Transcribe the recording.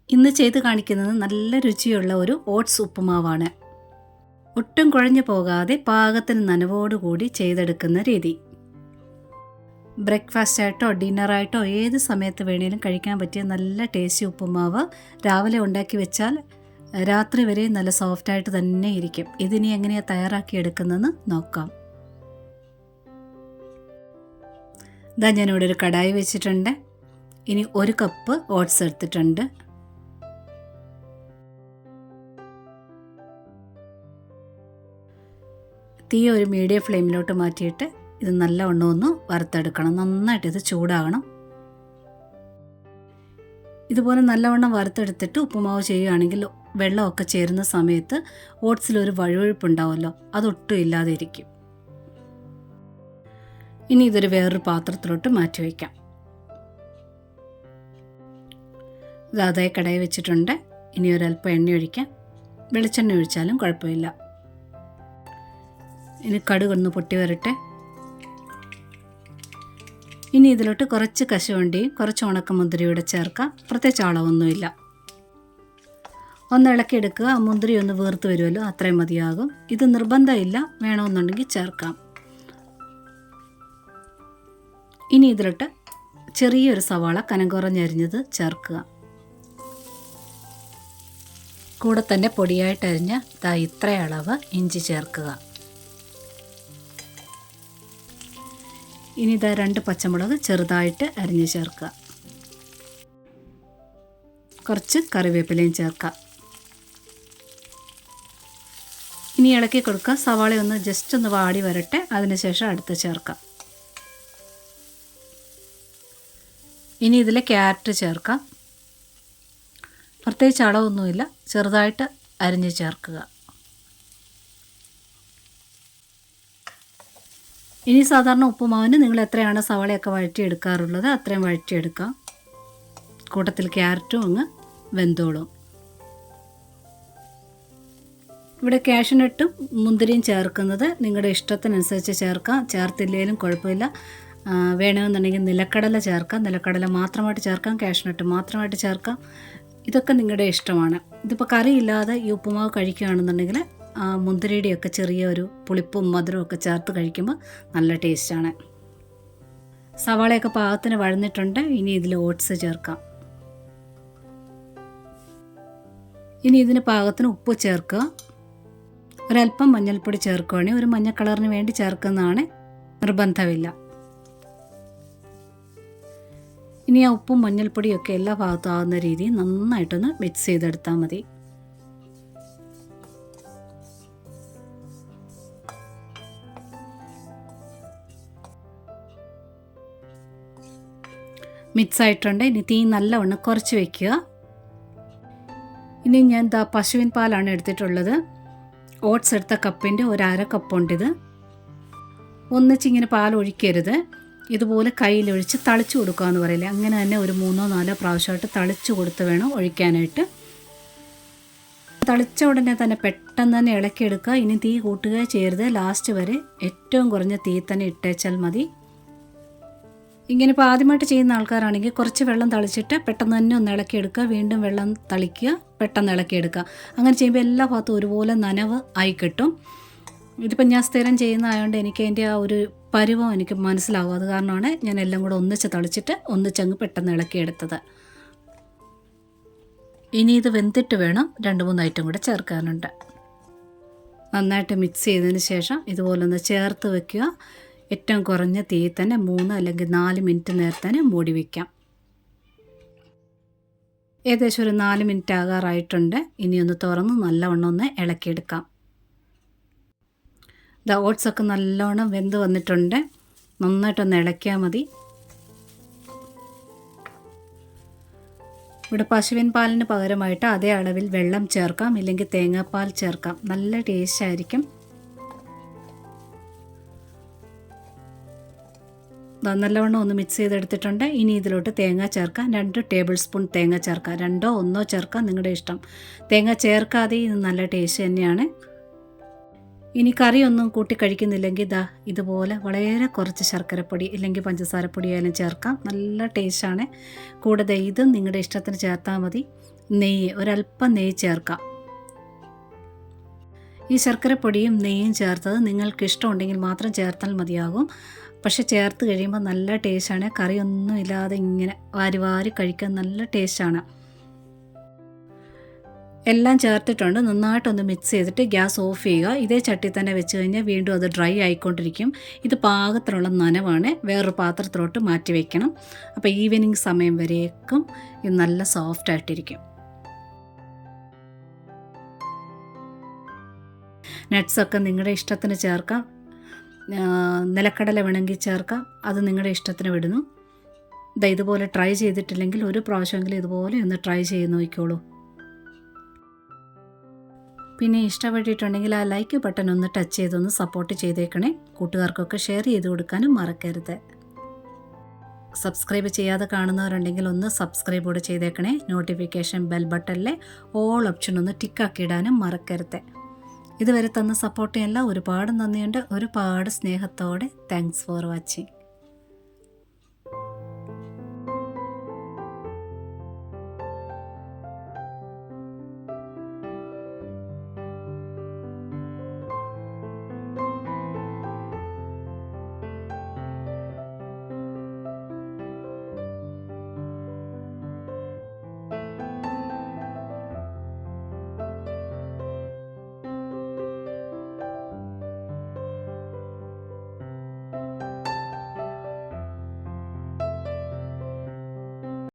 ഇന്ന് ചെയ്ത് കാണിക്കുന്നത് നല്ല രുചിയുള്ള ഒരു ഓട്സ് ഉപ്പുമാവാണ്. ഒട്ടും കുഴഞ്ഞു പോകാതെ പാകത്തിന് നനവോടുകൂടി ചെയ്തെടുക്കുന്ന രീതി. ബ്രേക്ക്ഫാസ്റ്റ് ആയിട്ടോ ഡിന്നറായിട്ടോ ഏത് സമയത്ത് വേണേലും കഴിക്കാൻ പറ്റിയ നല്ല ടേസ്റ്റി ഉപ്പുമാവ് രാവിലെ ഉണ്ടാക്കി വെച്ചാൽ രാത്രി വരെ നല്ല സോഫ്റ്റായിട്ട് തന്നെ ഇരിക്കും. ഇതിനി എങ്ങനെയാണ് തയ്യാറാക്കി എടുക്കുന്നതെന്ന് നോക്കാം. ഇതാ ഞാനിവിടെ ഒരു കടായി വെച്ചിട്ടുണ്ട്. ഇനി 1 കപ്പ് ഓട്സ് എടുത്തിട്ടുണ്ട്. തീ ഒരു മീഡിയം ഫ്ലെയിമിലോട്ട് മാറ്റിയിട്ട് ഇത് നല്ലവണ്ണം ഒന്ന് വറുത്തെടുക്കണം. നന്നായിട്ട് ഇത് ചൂടാകണം. ഇതുപോലെ നല്ലവണ്ണം വറുത്തെടുത്തിട്ട് ഉപ്പുമാവ് ചെയ്യുകയാണെങ്കിൽ വെള്ളമൊക്കെ ചേരുന്ന സമയത്ത് ഓട്സിലൊരു വഴുവഴുപ്പുണ്ടാവുമല്ലോ, അതൊട്ടും ഇല്ലാതെ ഇരിക്കും. ഇനി ഇതൊരു വേറൊരു പാത്രത്തിലോട്ട് മാറ്റി വയ്ക്കാം. ഇത് അതേ കടായി വെച്ചിട്ടുണ്ട്. ഇനി ഒരല്പം എണ്ണ ഒഴിക്കാം. വെളിച്ചെണ്ണ ഒഴിച്ചാലും കുഴപ്പമില്ല. ഇനി കടുകൊന്ന് പൊട്ടി വരട്ടെ. ഇനി ഇതിലോട്ട് കുറച്ച് കശുവണ്ടിയും കുറച്ച് ഉണക്കമുന്തിരിയൂടെ ചേർക്കാം. പ്രത്യേകിച്ച് അളവൊന്നുമില്ല. ഒന്ന് ഇളക്കിയെടുക്കുക. ആ മുന്തിരി ഒന്ന് വീർത്ത് വരുമല്ലോ, അത്രയും മതിയാകും. ഇത് നിർബന്ധമില്ല, വേണമെന്നുണ്ടെങ്കിൽ ചേർക്കാം. ഇനി ഇതിലോട്ട് ചെറിയൊരു സവാള കനം കുറഞ്ഞരിഞ്ഞത് ചേർക്കുക. കൂടെ തന്നെ പൊടിയായിട്ട് അരിഞ്ഞ ഇത്ര അളവ് ഇഞ്ചി ചേർക്കുക. ഇനി 2 പച്ചമുളക് ചെറുതായിട്ട് അരിഞ്ഞ് ചേർക്കുക. കുറച്ച് കറിവേപ്പിലയും ചേർക്കാം. ഇനി ഇളക്കി കൊടുക്കുക. സവാളയൊന്ന് ജസ്റ്റ് ഒന്ന് വാടി വരട്ടെ, അതിനുശേഷം അടുത്ത് ചേർക്കാം. ഇനി ഇതിൽ ക്യാരറ്റ് ചേർക്കാം. പ്രത്യേകിച്ച് അളവൊന്നുമില്ല, ചെറുതായിട്ട് അരിഞ്ഞ് ചേർക്കുക. ഇനി സാധാരണ ഉപ്പുമാവിന് നിങ്ങൾ എത്രയാണ് സവാളയൊക്കെ വഴറ്റിയെടുക്കാറുള്ളത് അത്രയും വഴറ്റിയെടുക്കാം. കൂട്ടത്തിൽ ക്യാരറ്റും അങ്ങ് വെന്തോളും. ഇവിടെ കാഷ്യൂനട്ടും മുന്തിരിയും ചേർക്കുന്നത് നിങ്ങളുടെ ഇഷ്ടത്തിനനുസരിച്ച് ചേർക്കാം. ചേർത്തില്ലെങ്കിലും കുഴപ്പമില്ല. വേണമെന്നുണ്ടെങ്കിൽ നിലക്കടല ചേർക്കാം. നിലക്കടല മാത്രമായിട്ട് ചേർക്കാം. കാഷ്യൂനട്ട് മാത്രമായിട്ട് ചേർക്കാം. ഇതൊക്കെ നിങ്ങളുടെ ഇഷ്ടമാണ്. ഇതിപ്പോൾ കറിയില്ലാതെ ഈ ഉപ്പുമാവ് കഴിക്കുകയാണെന്നുണ്ടെങ്കിൽ മുന്തിരിയുടെയൊക്കെ ചെറിയൊരു പുളിപ്പും മധുരവും ഒക്കെ ചേർത്ത് കഴിക്കുമ്പോൾ നല്ല ടേസ്റ്റാണ്. സവാളയൊക്കെ പാകത്തിന് വഴന്നിട്ടുണ്ട്. ഇനി ഇതിൽ ഓട്സ് ചേർക്കാം. ഇനി ഇതിന് പാകത്തിന് ഉപ്പ് ചേർക്കുക. ഒരല്പം മഞ്ഞൾപ്പൊടി ചേർക്കുകയാണെങ്കിൽ ഒരു മഞ്ഞ കളറിന് വേണ്ടി ചേർക്കുന്നതാണ്, നിർബന്ധമില്ല. ഇനി ആ ഉപ്പും മഞ്ഞൾപ്പൊടിയൊക്കെ എല്ലാ ഭാഗത്തും ആകുന്ന രീതിയിൽ നന്നായിട്ടൊന്ന് മിക്സ് ചെയ്തെടുത്താൽ മതി. മിക്സ് ആയിട്ടുണ്ട്. ഇനി തീ നല്ലവണ്ണം കുറച്ച് വയ്ക്കുക. ഇനി ഞാൻ പശുവിൻ പാലാണ് എടുത്തിട്ടുള്ളത്. ഓട്സ് എടുത്ത കപ്പിൻ്റെ 1/2 കപ്പുണ്ടിത്. ഒന്നിച്ചിങ്ങനെ പാൽ ഒഴിക്കരുത്. ഇതുപോലെ കയ്യിലൊഴിച്ച് തളിച്ചു കൊടുക്കുക എന്ന് പറയില്ലേ, അങ്ങനെ തന്നെ ഒരു 3-4 പ്രാവശ്യമായിട്ട് തളിച്ചു കൊടുത്ത് വേണം ഒഴിക്കാനായിട്ട്. തളിച്ച ഉടനെ തന്നെ പെട്ടെന്ന് തന്നെ ഇളക്കിയെടുക്കുക. ഇനി തീ കൂട്ടുകയോ ചെയ്യരുത്. ലാസ്റ്റ് വരെ ഏറ്റവും കുറഞ്ഞ തീ തന്നെ ഇട്ടേച്ചാൽ മതി. ഇങ്ങനെ ഇപ്പോൾ ആദ്യമായിട്ട് ചെയ്യുന്ന ആൾക്കാരാണെങ്കിൽ കുറച്ച് വെള്ളം തളിച്ചിട്ട് പെട്ടെന്ന് തന്നെ ഒന്ന് ഇളക്കിയെടുക്കുക. വീണ്ടും വെള്ളം തളിക്കുക, പെട്ടെന്ന് ഇളക്കിയെടുക്കുക. അങ്ങനെ ചെയ്യുമ്പോൾ എല്ലാ ഭാഗത്തും ഒരുപോലെ നനവ് ആയി കിട്ടും. ഇതിപ്പോൾ ഞാൻ സ്ഥിരം ചെയ്യുന്നതായതുകൊണ്ട് എനിക്ക് അതിൻ്റെ ആ ഒരു പരുവം എനിക്ക് മനസ്സിലാവും. അത് കാരണമാണ് ഞാൻ എല്ലാം കൂടെ ഒന്നിച്ച് തളിച്ചിട്ട് ഒന്നിച്ചങ്ങ് പെട്ടെന്ന് ഇളക്കിയെടുത്തത്. ഇനി ഇത് വെന്തിട്ട് വേണം 2-3 ഐറ്റം കൂടെ ചേർക്കാനുണ്ട്. നന്നായിട്ട് മിക്സ് ചെയ്തതിന് ശേഷം ഇതുപോലെ ഒന്ന് ചേർത്ത് വയ്ക്കുക. ഏറ്റവും കുറഞ്ഞ തീ തന്നെ 3 അല്ലെങ്കിൽ 4 മിനിറ്റ് നേരത്തേന് മൂടി വയ്ക്കാം. ഏകദേശം ഒരു 4 മിനിറ്റ് ആകാറായിട്ടുണ്ട്. ഇനി ഒന്ന് തുറന്ന് നല്ലവണ്ണം ഒന്ന് ഇളക്കിയെടുക്കാം. ഓട്സൊക്കെ നല്ലവണ്ണം വെന്ത് വന്നിട്ടുണ്ട്. നന്നായിട്ടൊന്ന് ഇളക്കിയാൽ മതി. ഇവിടെ പശുവിൻ പാലിന് പകരമായിട്ട് അതേ അളവിൽ വെള്ളം ചേർക്കാം, ഇല്ലെങ്കിൽ തേങ്ങാപ്പാൽ ചേർക്കാം. നല്ല ടേസ്റ്റ് ആയിരിക്കും. നല്ലവണ്ണം ഒന്ന് മിക്സ് ചെയ്തെടുത്തിട്ടുണ്ട്. ഇനി ഇതിലോട്ട് തേങ്ങ ചേർക്കാം. 2 ടേബിൾ സ്പൂൺ തേങ്ങ ചേർക്കാം. 2 or 1 ചേർക്കാം, നിങ്ങളുടെ ഇഷ്ടം. തേങ്ങ ചേർക്കാതെ ഇത് നല്ല ടേസ്റ്റ് തന്നെയാണ്. ഇനി കറിയൊന്നും കൂട്ടി കഴിക്കുന്നില്ലെങ്കിൽ ഇതുപോലെ വളരെ കുറച്ച് ശർക്കരപ്പൊടി ഇല്ലെങ്കിൽ പഞ്ചസാരപ്പൊടി ആയാലും ചേർക്കാം. നല്ല ടേസ്റ്റാണ്. കൂടാതെ ഇതും നിങ്ങളുടെ ഇഷ്ടത്തിന് ചേർത്താൽ മതി. നെയ്യ്, ഒരല്പം നെയ്യ് ചേർക്കാം. ഈ ശർക്കരപ്പൊടിയും നെയ്യും ചേർത്തത് നിങ്ങൾക്ക് ഇഷ്ടമുണ്ടെങ്കിൽ മാത്രം ചേർത്താൽ മതിയാകും. പക്ഷെ ചേർത്ത് കഴിയുമ്പോൾ നല്ല ടേസ്റ്റാണ്. കറിയൊന്നും ഇല്ലാതെ ഇങ്ങനെ വാരി വാരി കഴിക്കാൻ നല്ല ടേസ്റ്റാണ്. എല്ലാം ചേർത്തിട്ടുണ്ട്. നന്നായിട്ടൊന്ന് മിക്സ് ചെയ്തിട്ട് ഗ്യാസ് ഓഫ് ചെയ്യുക. ഇതേ ചട്ടി തന്നെ വെച്ച് കഴിഞ്ഞാൽ വീണ്ടും അത് ഡ്രൈ ആയിക്കൊണ്ടിരിക്കും. ഇത് പാകത്തിനുള്ള നനവാണ്. വേറൊരു പാത്രത്തിലോട്ട് മാറ്റി വയ്ക്കണം. അപ്പോൾ ഈവനിങ് സമയം വരേക്കും ഇത് നല്ല സോഫ്റ്റ് ആയിട്ടിരിക്കും. നട്ട്സൊക്കെ നിങ്ങളുടെ ഇഷ്ടത്തിന് ചേർക്കാം. നിലക്കടല വേണമെങ്കിൽ ചേർക്കാം. അത് നിങ്ങളുടെ ഇഷ്ടത്തിന് വിടുന്നു. ഇതുപോലെ ട്രൈ ചെയ്തിട്ടില്ലെങ്കിൽ ഒരു പ്രാവശ്യമെങ്കിലും ഇതുപോലെ ഒന്ന് ട്രൈ ചെയ്ത് നോക്കിക്കോളൂ. പിന്നെ ഇഷ്ടപ്പെട്ടിട്ടുണ്ടെങ്കിൽ ആ ലൈക്ക് ബട്ടൺ ഒന്ന് ടച്ച് ചെയ്തൊന്ന് സപ്പോർട്ട് ചെയ്തേക്കണേ. കൂട്ടുകാർക്കൊക്കെ ഷെയർ ചെയ്ത് കൊടുക്കാനും മറക്കരുത്. സബ്സ്ക്രൈബ് ചെയ്യാതെ കാണുന്നവരുണ്ടെങ്കിൽ ഒന്ന് സബ്സ്ക്രൈബ് കൂടെ ചെയ്തേക്കണേ. നോട്ടിഫിക്കേഷൻ ബെൽ ബട്ടണിലെ ഓൾ ഓപ്ഷൻ ഒന്ന് ടിക്കാക്കി ഇടാനും മറക്കരുത്. ഇതുവരെ തന്ന സപ്പോർട്ടിനെല്ലാം ഒരുപാട് നന്ദിയുണ്ട്. ഒരുപാട് സ്നേഹത്തോടെ താങ്ക്സ് ഫോർ വാച്ചിങ്.